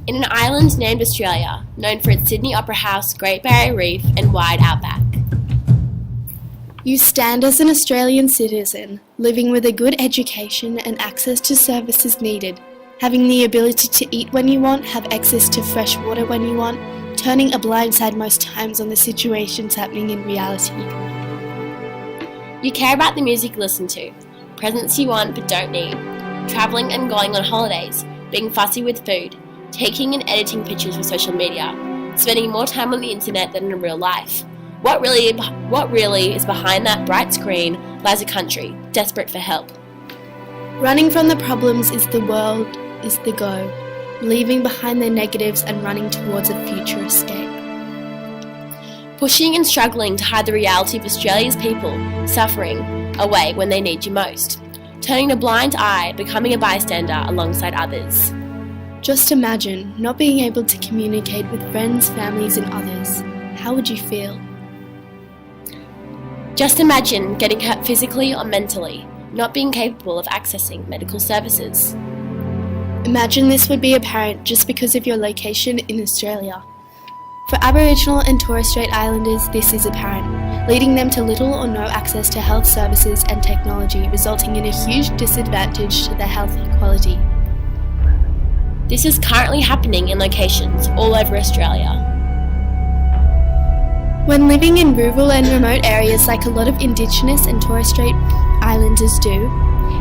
in an island named Australia, known for its Sydney Opera House, Great Barrier Reef and wide outback. You stand as an Australian citizen, living with a good education and access to services needed, having the ability to eat when you want, have access to fresh water when you want, turning a blind side most times on the situations happening in reality. You care about the music you listen to, presents you want but don't need, travelling and going on holidays, being fussy with food, taking and editing pictures for social media, spending more time on the internet than in real life. What really is behind that bright screen lies a country, desperate for help. Running from the problems is the world, is the go, leaving behind their negatives and running towards a future escape. Pushing and struggling to hide the reality of Australia's people suffering away when they need you most. Turning a blind eye, becoming a bystander alongside others. Just imagine not being able to communicate with friends, families and others. How would you feel? Just imagine getting hurt physically or mentally, not being capable of accessing medical services. Imagine this would be apparent just because of your location in Australia. For Aboriginal and Torres Strait Islanders, this is apparent, leading them to little or no access to health services and technology, resulting in a huge disadvantage to their health equality. This is currently happening in locations all over Australia. When living in rural and remote areas like a lot of Indigenous and Torres Strait Islanders do,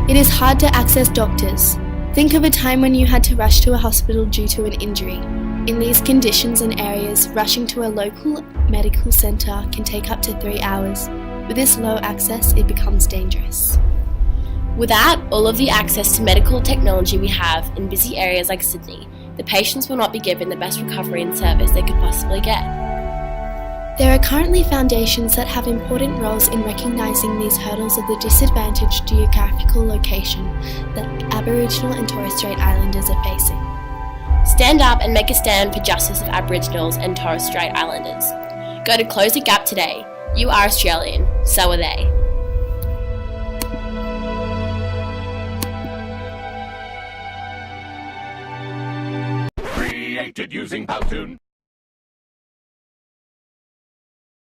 it is hard to access doctors. Think of a time when you had to rush to a hospital due to an injury. In these conditions and areas, rushing to a local medical centre can take up to 3 hours. With this low access, it becomes dangerous. Without all of the access to medical technology we have in busy areas like Sydney, the patients will not be given the best recovery and service they could possibly get. There are currently foundations that have important roles in recognising these hurdles of the disadvantaged geographical location that Aboriginal and Torres Strait Islanders are facing. Stand up and make a stand for justice of Aboriginals and Torres Strait Islanders. Go to Close the Gap today. You are Australian, so are they. Created using Powtoon.